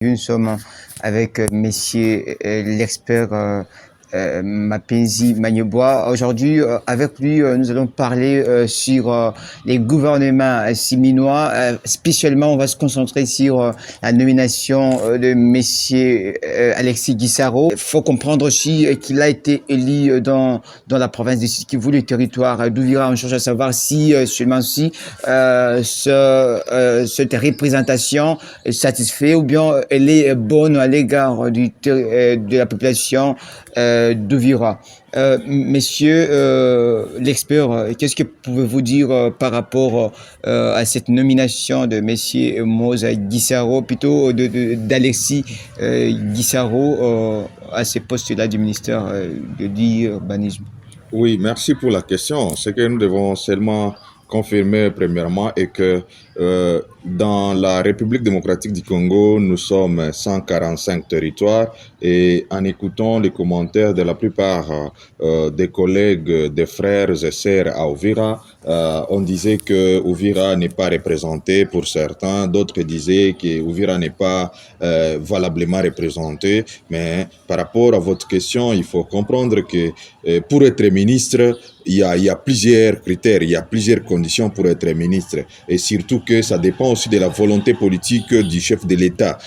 Nous sommes avec messieurs l'expert Mapenzi Magnebois. Aujourd'hui, avec lui, nous allons parler sur les gouvernements siminois. Spécialement, on va se concentrer sur la nomination de messieurs Alexis Guissaro. Il faut comprendre aussi qu'il a été élu dans la province de Sud-Kivu, le territoire d'Uvira. On cherche à savoir si seulement si cette représentation est satisfaite ou bien elle est bonne à l'égard de la population d'Uvira. Messieurs, l'expert, qu'est-ce que pouvez-vous dire par rapport à cette nomination de messieurs Moza Guissaro, plutôt d'Alexis Guissaro à ces postes-là du ministère de l'urbanisme? Oui, merci pour la question. Ce que nous devons seulement confirmer premièrement est que dans la République démocratique du Congo, nous sommes 145 territoires et en écoutant les commentaires de la plupart des collègues, des frères et sœurs à Uvira, on disait que Uvira n'est pas représenté pour certains, d'autres disaient que Uvira n'est pas valablement représenté. Mais par rapport à votre question, il faut comprendre que pour être ministre, il y a plusieurs critères, il y a plusieurs conditions pour être ministre. Et surtout que ça dépend aussi de la volonté politique du chef de l'État.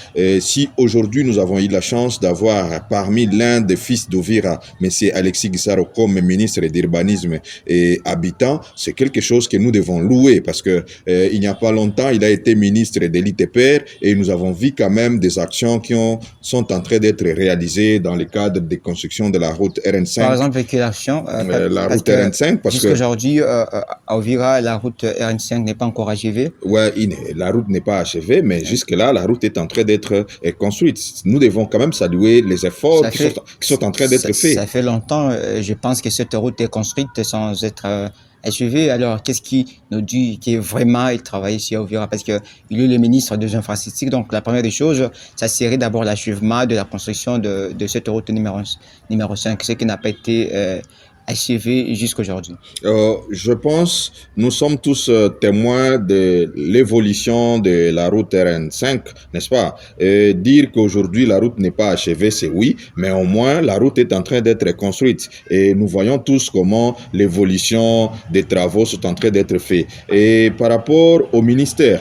Si aujourd'hui nous avons eu la chance d'avoir parmi l'un des fils d'Uvira, M. Alexis Guissaro, comme ministre d'urbanisme et habitant, c'est quelque chose que nous devons louer parce que il n'y a pas longtemps, il a été ministre de l'ITPR et nous avons vu quand même des actions qui sont en train d'être réalisées dans le cadre des constructions de la route RN5. Par exemple, quelle action la route RN5, parce que jusqu'aujourd'hui, à Uvira, la route RN5 n'est pas encore achevée. Ouais, la route n'est pas achevée, mais jusque-là, la route est en train d'être construite. Nous devons quand même saluer les efforts qui sont en train d'être faits. Ça fait longtemps, je pense que cette route est construite sans être achevée. Alors, qu'est-ce qui nous dit qu'il vraiment il travaille ici à Uvira? Parce qu'il est le ministre des infrastructures. Donc, la première des choses, ça serait d'abord l'achèvement de la construction de cette route numéro 5, ce qui n'a pas été achevé jusqu'aujourd'hui. Je pense, nous sommes tous témoins de l'évolution de la route RN5, n'est-ce pas? Dire qu'aujourd'hui la route n'est pas achevée, c'est oui, mais au moins la route est en train d'être construite. Et nous voyons tous comment l'évolution des travaux sont en train d'être faits. Et par rapport au ministère,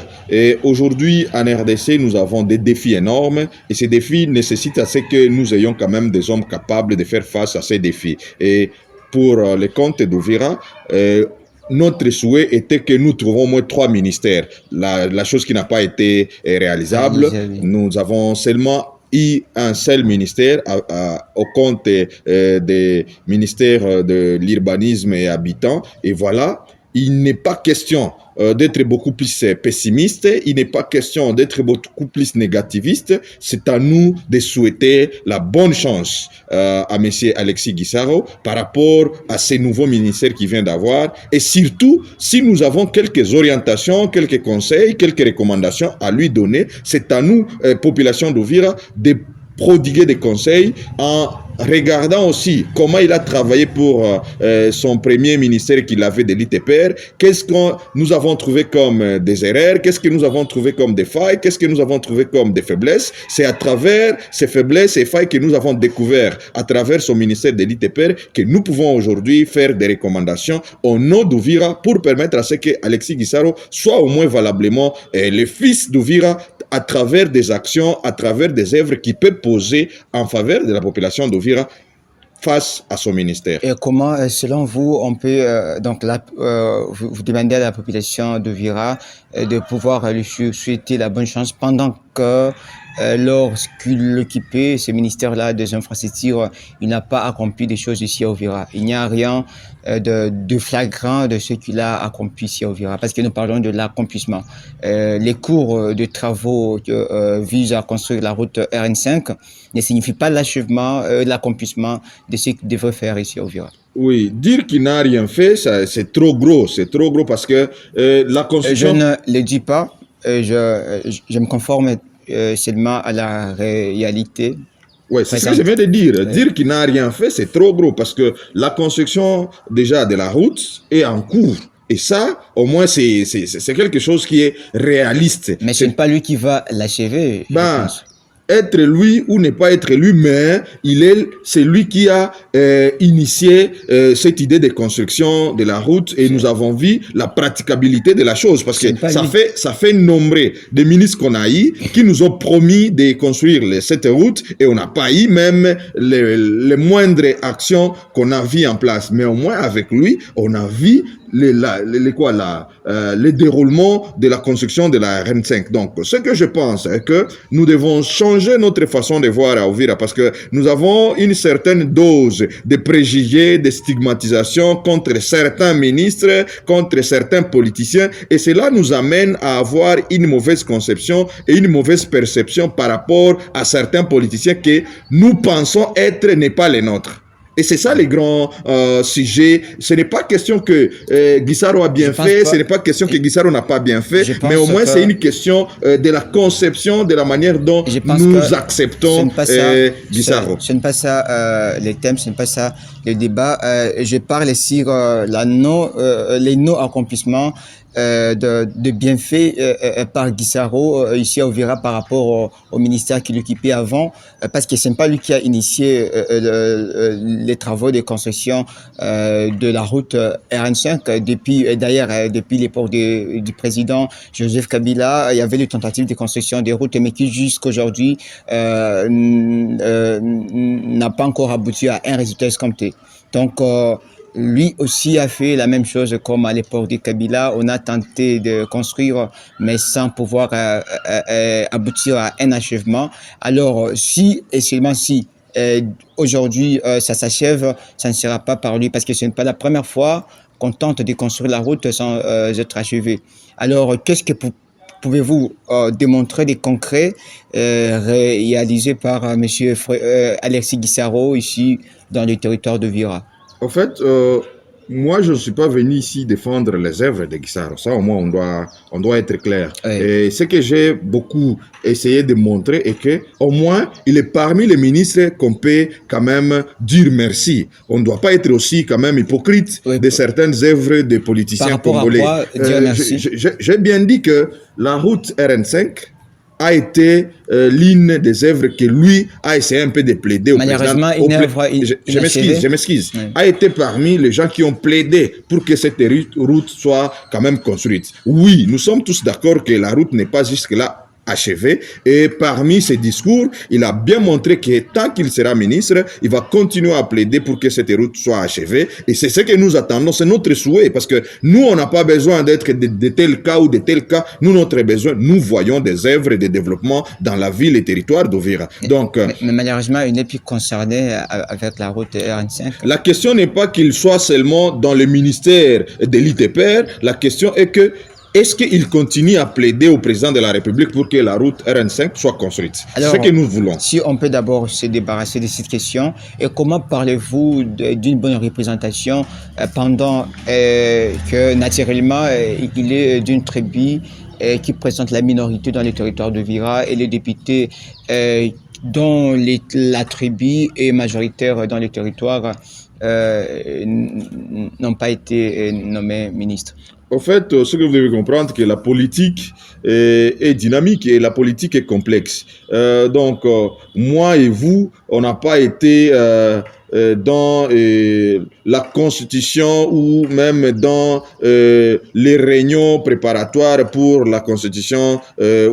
aujourd'hui en RDC, nous avons des défis énormes et ces défis nécessitent à ce que nous ayons quand même des hommes capables de faire face à ces défis. Et pour les comptes d'Uvira, notre souhait était que nous trouvons au moins 3 ministères. La chose qui n'a pas été réalisable, nous avons seulement eu un seul ministère au compte des ministères de l'urbanisme et habitants. Et voilà, il n'est pas question d'être beaucoup plus pessimiste, il n'est pas question d'être beaucoup plus négativiste. C'est à nous de souhaiter la bonne chance à M. Alexis Guissaro par rapport à ces nouveaux ministères qu'il vient d'avoir. Et surtout, si nous avons quelques orientations, quelques conseils, quelques recommandations à lui donner, c'est à nous, population d'Uvira, de prodiguer des conseils en regardant aussi comment il a travaillé pour son premier ministère qu'il avait de l'ITPR, qu'est-ce que nous avons trouvé comme des erreurs, qu'est-ce que nous avons trouvé comme des failles, qu'est-ce que nous avons trouvé comme des faiblesses. C'est à travers ces faiblesses et failles que nous avons découvert à travers son ministère de l'ITPR que nous pouvons aujourd'hui faire des recommandations au nom d'Uvira pour permettre à ce que Alexis Guissaro soit au moins valablement le fils d'Uvira à travers des actions, à travers des œuvres qui peuvent poser en faveur de la population d'Uvira face à son ministère. Et comment, selon vous, on peut donc vous demander à la population d'Uvira de pouvoir lui souhaiter la bonne chance pendant que lorsqu'il occupait ce ministère-là des infrastructures, il n'a pas accompli des choses ici à Uvira. Il n'y a rien de flagrant de ce qu'il a accompli ici à Uvira, parce que nous parlons de l'accomplissement. Les cours de travaux visent à construire la route RN5 ne signifie pas l'achèvement, l'accomplissement de ce qu'il devrait faire ici à Uvira. Oui, dire qu'il n'a rien fait, c'est trop gros parce que la construction... Je ne le dis pas, je me conforme seulement à la réalité. Oui, c'est ce que je viens de dire. Dire qu'il n'a rien fait, c'est trop gros parce que la construction déjà de la route est en cours. Et ça, au moins, c'est quelque chose qui est réaliste. Mais ce n'est pas lui qui va l'achever, je pense. être lui ou ne pas être lui, mais c'est lui qui a initié cette idée de construction de la route et nous avons vu la praticabilité de la chose parce que ça fait nombre de ministres qu'on a eu qui nous ont promis de construire cette route et on n'a pas eu même les moindres actions qu'on a vues en place. Mais au moins avec lui, on a vu le déroulement de la construction de la RN5. Donc, ce que je pense est que nous devons changer notre façon de voir à Uvira parce que nous avons une certaine dose de préjugés, de stigmatisation contre certains ministres, contre certains politiciens et cela nous amène à avoir une mauvaise conception et une mauvaise perception par rapport à certains politiciens que nous pensons être n'est pas les nôtres. Et c'est ça les grands sujets. Ce n'est pas question que Guissaro a bien fait, ce n'est pas question que Guissaro n'a pas bien fait, mais au moins c'est une question de la conception, de la manière dont nous acceptons Guissaro. Ce n'est pas ça les thèmes, ce n'est pas ça le débat. Je parle sur les non-accomplissements de bienfaits par Guissaro ici à Uvira par rapport au ministère qu'il occupait avant, parce que ce n'est pas lui qui a initié les travaux de construction de la route RN5. Depuis l'époque du président Joseph Kabila, il y avait les tentatives de construction des routes, mais qui jusqu'aujourd'hui n'a pas encore abouti à un résultat escompté. Donc, lui aussi a fait la même chose comme à l'époque de Kabila. On a tenté de construire, mais sans pouvoir aboutir à un achèvement. Alors, si et seulement si aujourd'hui ça s'achève, ça ne sera pas par lui, parce que ce n'est pas la première fois qu'on tente de construire la route sans être achevé. Alors, qu'est-ce que pouvez-vous démontrer des concrets réalisés par monsieur Alexis Guissaro ici dans le territoire de Vira? En fait, moi, je ne suis pas venu ici défendre les œuvres de Guissaro. Ça, au moins, on doit être clair. Oui. Et ce que j'ai beaucoup essayé de montrer est que, au moins, il est parmi les ministres qu'on peut quand même dire merci. On ne doit pas être aussi quand même hypocrite de certaines œuvres des politiciens congolais. Par rapport à quoi dire merci? J'ai bien dit que la route RN5 a été l'une des œuvres que lui a essayé un peu de plaider au président. Je m'excuse. Oui. A été parmi les gens qui ont plaidé pour que cette route soit quand même construite. Oui, nous sommes tous d'accord que la route n'est pas jusque-là achevée. Et parmi ses discours, il a bien montré que tant qu'il sera ministre, il va continuer à plaider pour que cette route soit achevée. Et c'est ce que nous attendons, c'est notre souhait, parce que nous, on n'a pas besoin d'être de tel cas ou de tel cas. Nous, notre besoin, nous voyons des œuvres de développement dans la ville et territoire d'Uvira. Donc, mais malheureusement, il n'est plus concerné avec la route RN5. La question n'est pas qu'il soit seulement dans le ministère de l'ITPR. La question est que est-ce qu'il continue à plaider au président de la République pour que la route RN5 soit construite? C'est ce que nous voulons. Si on peut d'abord se débarrasser de cette question, et comment parlez-vous d'une bonne représentation pendant que naturellement il est d'une tribu qui présente la minorité dans les territoires de Vira et les députés dont la tribu est majoritaire dans les territoires n'ont pas été nommés ministres? En fait, ce que vous devez comprendre, c'est que la politique est dynamique et la politique est complexe. Donc, moi et vous, on n'a pas été dans la constitution ou même dans les réunions préparatoires pour la constitution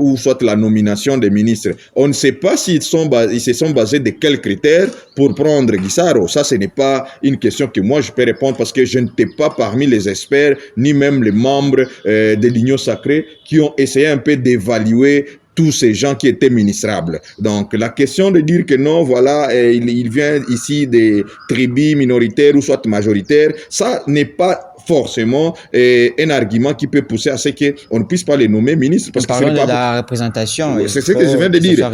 ou soit la nomination des ministres. On ne sait pas s'ils se sont basés de quels critères pour prendre Guissaro. Ça, ce n'est pas une question que moi je peux répondre parce que je n'étais pas parmi les experts ni même les membres de l'Union sacrée qui ont essayé un peu d'évaluer tous ces gens qui étaient ministrables. Donc, la question de dire que non, voilà, il vient ici des tribus minoritaires ou soit majoritaires, ça n'est pas forcément un argument qui peut pousser à ce qu'on ne puisse pas les nommer ministres. Parce que ce n'est pas la représentation. C'est ce que je viens de dire.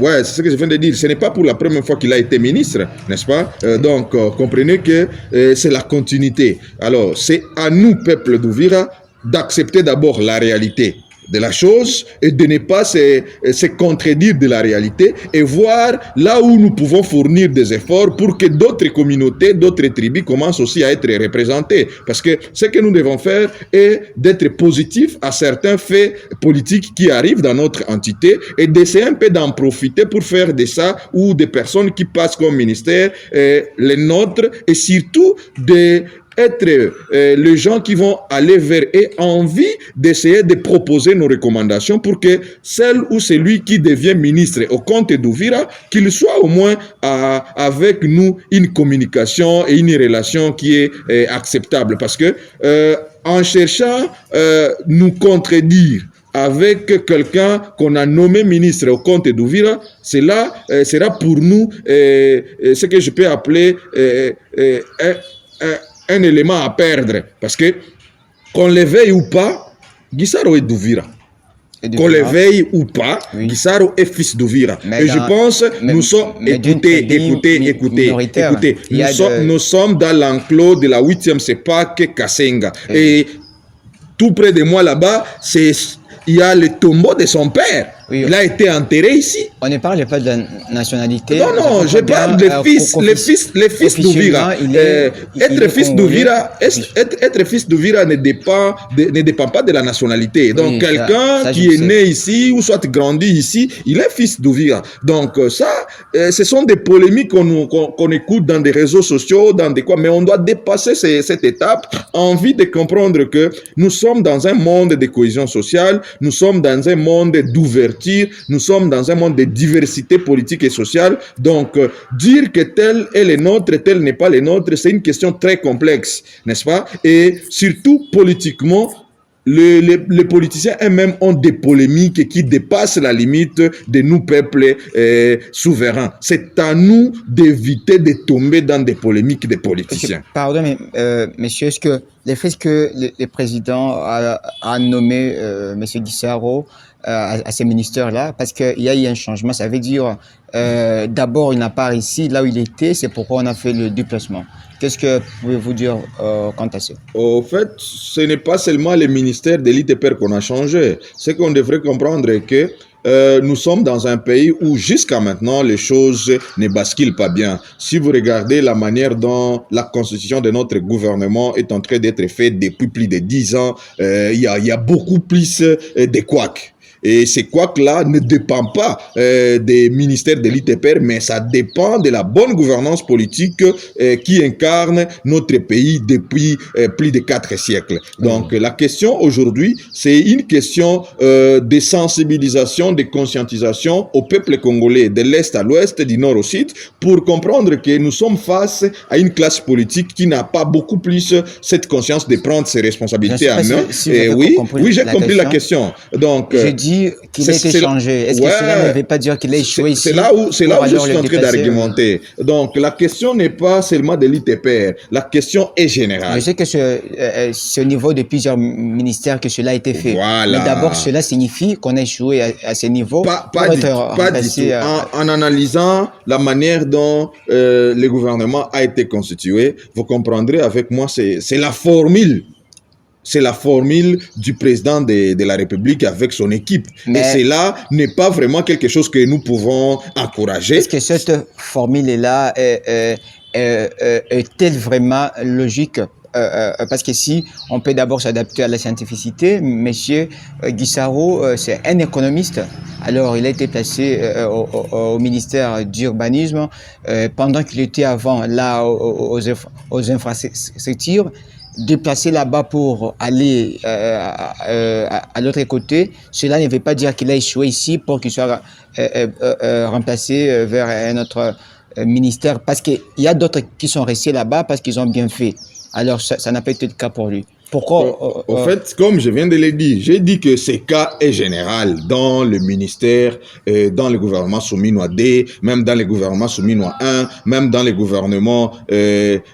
Ouais, c'est ce que je viens de dire. Ce n'est pas pour la première fois qu'il a été ministre, n'est-ce pas? Donc, comprenez que c'est la continuité. Alors, c'est à nous, peuple d'Uvira, d'accepter d'abord la réalité. de la chose et de ne pas se contredire de la réalité et voir là où nous pouvons fournir des efforts pour que d'autres communautés, d'autres tribus commencent aussi à être représentées. Parce que ce que nous devons faire est d'être positifs à certains faits politiques qui arrivent dans notre entité et d'essayer un peu d'en profiter pour faire de ça ou des personnes qui passent comme ministère les nôtres et surtout être les gens qui vont aller vers et envie d'essayer de proposer nos recommandations pour que celle ou celui qui devient ministre au compte d'Uvira, qu'il soit au moins avec nous une communication et une relation qui est acceptable. Parce que en cherchant nous contredire avec quelqu'un qu'on a nommé ministre au compte d'Uvira, cela sera pour nous ce que je peux appeler un élément à perdre. Parce que, qu'on le veuille ou pas, Guissaro est d'Uvira. Qu'on le veuille ou pas, oui. Guissaro est fils d'Uvira. Et je pense, nous sommes, écoutez, nous sommes dans l'enclos de la 8e CEPAC Kassenga. Et tout près de moi là-bas, il y a le tombeau de son père. Oui, il a été enterré ici. On ne parle pas de la nationalité. Non, non, je parle des les fils d'Uvira. Être fils d'Uvira ne dépend pas de la nationalité. Donc, oui, quelqu'un qui est né ici ou soit grandi ici, il est fils d'Uvira. Donc, ça, ce sont des polémiques qu'on écoute dans des réseaux sociaux, dans des quoi, mais on doit dépasser cette étape, envie de comprendre que nous sommes dans un monde de cohésion sociale, nous sommes dans un monde d'ouverture. Nous sommes dans un monde de diversité politique et sociale. Donc, dire que tel est le nôtre, tel n'est pas le nôtre, c'est une question très complexe, n'est-ce pas? Et surtout, politiquement, les politiciens eux-mêmes ont des polémiques qui dépassent la limite de nous, peuples souverains. C'est à nous d'éviter de tomber dans des polémiques des politiciens. Pardon, mais messieurs, est-ce que le fait que le président a nommé M. Guissaro à ces ministères-là, parce qu'il y a eu un changement, ça veut dire d'abord il n'a pas réussi là où il était, c'est pourquoi on a fait le déplacement. Qu'est-ce que pouvez-vous dire quant à ça? Au fait, ce n'est pas seulement les ministères de l'ITPR qu'on a changé. Ce qu'on devrait comprendre est que nous sommes dans un pays où jusqu'à maintenant les choses ne basculent pas bien. Si vous regardez la manière dont la constitution de notre gouvernement est en train d'être faite depuis plus de 10 ans, il y a beaucoup plus de couacs. Et ces couacs-là ne dépendent pas des ministères de l'ITPR, mais ça dépend de la bonne gouvernance politique qui incarne notre pays depuis plus de 4 siècles. Donc la question aujourd'hui, c'est une question de sensibilisation, de conscientisation au peuple congolais de l'Est à l'Ouest, du Nord au Sud, pour comprendre que nous sommes face à une classe politique qui n'a pas beaucoup plus cette conscience de prendre ses responsabilités en main. Oui, j'ai compris la question. Donc, je dis qu'il a été changé. Est-ce que cela ne veut pas dire qu'il a échoué ici? C'est là où je suis en train d'argumenter. Donc, la question n'est pas seulement de l'ITPR. La question est générale. Je sais que c'est au niveau de plusieurs ministères que cela a été fait. Voilà. Mais d'abord, cela signifie qu'on a échoué à ce niveau. Pas du tout. En analysant la manière dont le gouvernement a été constitué, vous comprendrez avec moi, c'est la formule. C'est la formule du président de la République avec son équipe. Mais et cela n'est pas vraiment quelque chose que nous pouvons encourager. Est-ce que cette formule-là est-elle vraiment logique? Parce que si on peut d'abord s'adapter à la scientificité, monsieur Guissaro, c'est un économiste. Alors, il a été placé au ministère d'Urbanisme pendant qu'il était avant là aux infrastructures. Déplacer là-bas pour aller à l'autre côté, cela ne veut pas dire qu'il a échoué ici pour qu'il soit remplacé vers un autre ministère, parce qu'il y a d'autres qui sont restés là-bas parce qu'ils ont bien fait. Alors, ça n'a pas été le cas pour lui. Pourquoi En fait, comme je viens de le dire, j'ai dit que ce cas est général dans le ministère, dans le gouvernement Souminois D, même dans le gouvernement Souminois 1, même dans le gouvernement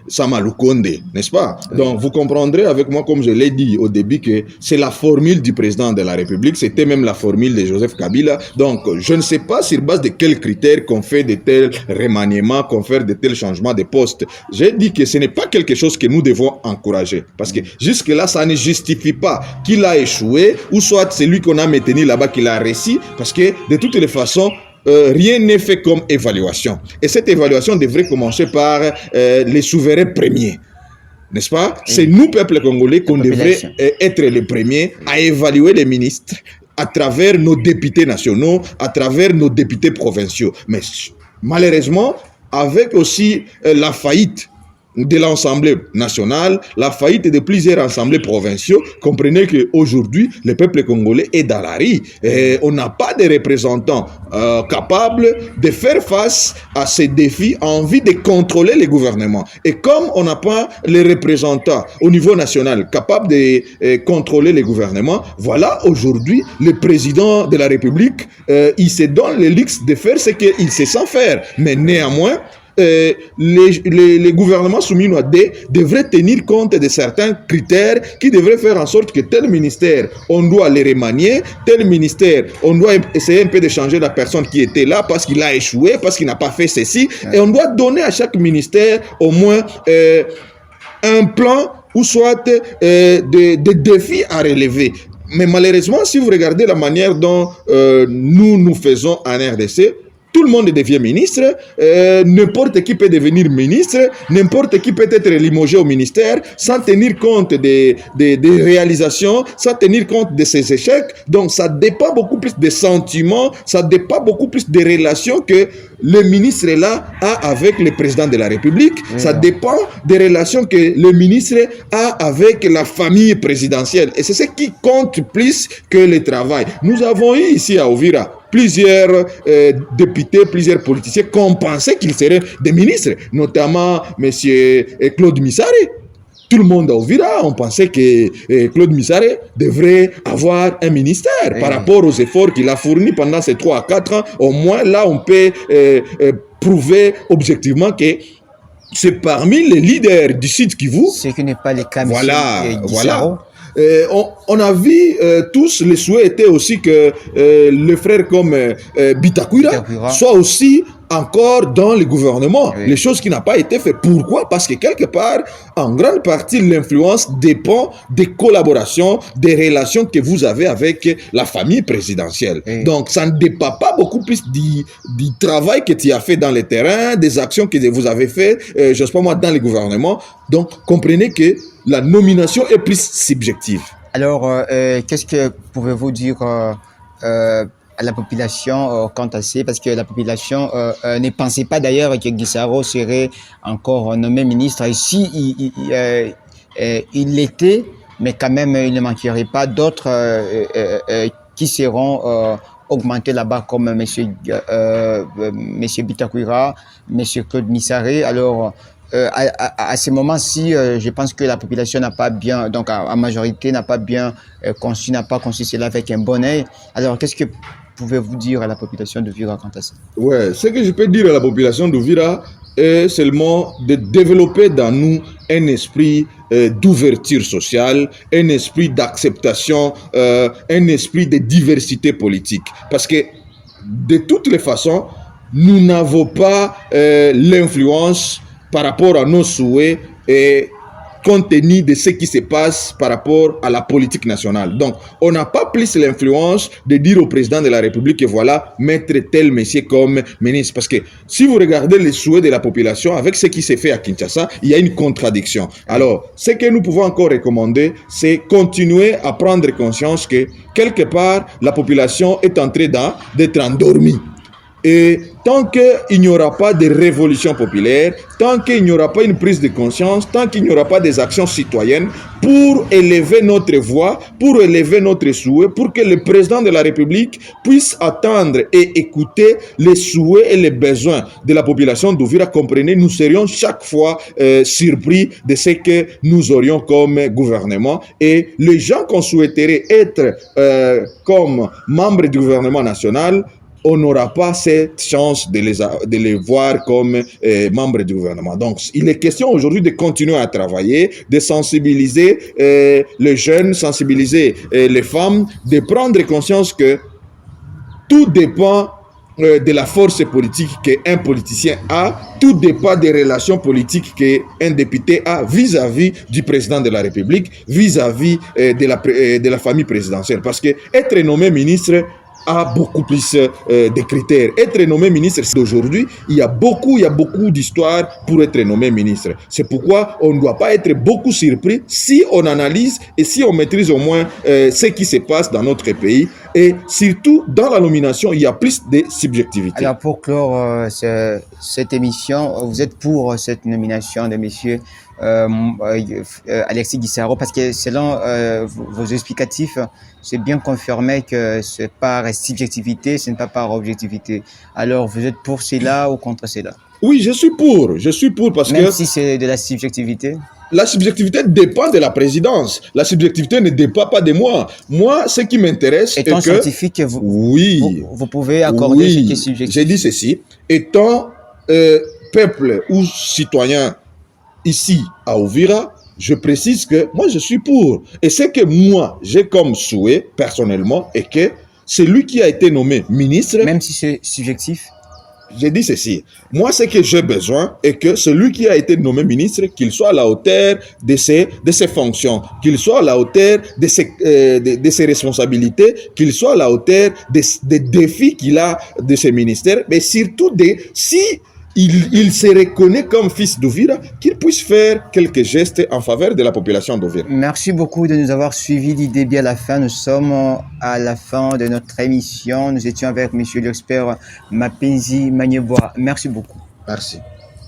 Samalukonde, n'est-ce pas? Donc, vous comprendrez avec moi, comme je l'ai dit au début, que c'est la formule du président de la République, c'était même la formule de Joseph Kabila. Donc, je ne sais pas sur base de quels critères qu'on fait de tels remaniements, qu'on fait de tels changements de postes. J'ai dit que ce n'est pas quelque chose que nous devons encourager. Parce que jusqu'à jusque-là, ça ne justifie pas qu'il a échoué, ou soit celui qu'on a maintenu là-bas qu'il a réussi, parce que de toutes les façons, rien n'est fait comme évaluation. Et cette évaluation devrait commencer par les souverains premiers. N'est-ce pas? C'est nous, peuple congolais, qu'on devrait être les premiers à évaluer les ministres à travers nos députés nationaux, à travers nos députés provinciaux. Mais malheureusement, avec aussi la faillite de l'Assemblée nationale, la faillite de plusieurs assemblées provinciaux, comprenez qu'aujourd'hui, le peuple congolais est dans la rue. Et on n'a pas de représentants capables de faire face à ces défis en vue de contrôler les gouvernements. Et comme on n'a pas les représentants au niveau national capables de contrôler les gouvernements, voilà aujourd'hui le président de la République, il se donne le luxe de faire ce qu'il se sent faire. Mais néanmoins, les gouvernements soumis à D devraient tenir compte de certains critères qui devraient faire en sorte que tel ministère, on doit les remanier, tel ministère, on doit essayer un peu de changer la personne qui était là parce qu'il a échoué, parce qu'il n'a pas fait ceci, et on doit donner à chaque ministère au moins un plan ou soit des défis à relever. Mais malheureusement, si vous regardez la manière dont nous faisons en RDC, tout le monde devient ministre, n'importe qui peut devenir ministre, n'importe qui peut être limogé au ministère sans tenir compte des réalisations, sans tenir compte de ses échecs. Donc ça dépend beaucoup plus des sentiments, ça dépend beaucoup plus des relations que le ministre là a avec le président de la République. Ça dépend des relations que le ministre a avec la famille présidentielle. Et c'est ce qui compte plus que le travail. Nous avons eu ici à Uvira plusieurs députés, plusieurs politiciens qu'on pensait qu'ils seraient des ministres, notamment M. Claude Missare. Tout le monde à Uvira, on pensait que Claude Missare devrait avoir un ministère par rapport aux efforts qu'il a fournis pendant ces 3 à 4 ans. Au moins, là, on peut prouver objectivement que c'est parmi les leaders du Sud Kivu. Ce qui n'est pas le cas, voilà. On a vu tous, les souhaits étaient aussi que le frère comme Bitakwira soit aussi encore dans le gouvernement, les choses qui n'ont pas été faites. Pourquoi? Parce que quelque part, en grande partie, l'influence dépend des collaborations, des relations que vous avez avec la famille présidentielle. Donc, ça ne dépend pas beaucoup plus du travail que tu as fait dans le terrain, des actions que vous avez faites, je ne sais pas moi, dans le gouvernement. Donc, comprenez que la nomination est plus subjective. Alors, qu'est-ce que pouvez-vous dire à la population quant à ça? Parce que la population ne pensait pas d'ailleurs que Gisaro serait encore nommé ministre. Et si il l'était, mais quand même, il ne manquerait pas d'autres qui seront augmentés là-bas, comme monsieur Bitakwira, monsieur Claude Missare. Alors, à ce moment-ci, je pense que la population n'a pas bien, donc en majorité, n'a pas bien n'a pas conçu cela avec un bon œil. Alors, qu'est-ce que pouvez-vous dire à la population d'Uvira quant à ça? Ouais, ce que je peux dire à la population d'Uvira est seulement de développer dans nous un esprit d'ouverture sociale, un esprit d'acceptation, un esprit de diversité politique. Parce que de toutes les façons, nous n'avons pas l'influence par rapport à nos souhaits et compte tenu de ce qui se passe par rapport à la politique nationale. Donc, on n'a pas plus l'influence de dire au président de la République que voilà, mettre tel monsieur comme ministre. Parce que si vous regardez les souhaits de la population avec ce qui s'est fait à Kinshasa, il y a une contradiction. Alors, ce que nous pouvons encore recommander, c'est continuer à prendre conscience que quelque part, la population est en train d'être endormie. Et tant qu'il n'y aura pas de révolution populaire, tant qu'il n'y aura pas une prise de conscience, tant qu'il n'y aura pas des actions citoyennes pour élever notre voix, pour élever notre souhait, pour que le président de la République puisse attendre et écouter les souhaits et les besoins de la population d'Uvira, comprenez, nous serions chaque fois surpris de ce que nous aurions comme gouvernement. Et les gens qu'on souhaiterait être comme membres du gouvernement national, on n'aura pas cette chance de les voir comme membres du gouvernement. Donc, il est question aujourd'hui de continuer à travailler, de sensibiliser les jeunes, sensibiliser les femmes, de prendre conscience que tout dépend de la force politique qu'un politicien a, tout dépend des relations politiques qu'un député a vis-à-vis du président de la République, vis-à-vis de la famille présidentielle. Parce que être nommé ministre a beaucoup plus de critères. Être nommé ministre d'aujourd'hui, il y a beaucoup d'histoires pour être nommé ministre. C'est pourquoi on ne doit pas être beaucoup surpris si on analyse et si on maîtrise au moins ce qui se passe dans notre pays. Et surtout, dans la nomination, il y a plus de subjectivité. Alors, pour clore cette émission, vous êtes pour cette nomination de monsieur Alexis Guissaro, parce que selon vos explicatifs, c'est bien confirmé que c'est par subjectivité, ce n'est pas par objectivité. Alors, vous êtes pour cela ou contre cela? Oui, je suis pour parce Même que si c'est de la subjectivité. la subjectivité dépend de la présidence. La subjectivité ne dépend pas de moi. Moi, ce qui m'intéresse est que... Étant scientifique, vous pouvez accorder ce qui est subjectif. J'ai dit ceci. Étant peuple ou citoyen ici à Uvira, je précise que moi, je suis pour. Et ce que moi, j'ai comme souhait, personnellement, est que celui qui a été nommé ministre... Même si c'est subjectif. J'ai dit ceci. Moi, ce que j'ai besoin est que celui qui a été nommé ministre, qu'il soit à la hauteur de ses fonctions, qu'il soit à la hauteur de ses responsabilités, qu'il soit à la hauteur des défis qu'il a de ses ministères, mais surtout si il se reconnaît comme fils d'Uvira, qu'il puisse faire quelques gestes en faveur de la population d'Uvira. Merci beaucoup de nous avoir suivis du début à la fin. Nous sommes à la fin de notre émission. Nous étions avec monsieur l'expert Mapenzi Manieboa. Merci beaucoup. Merci.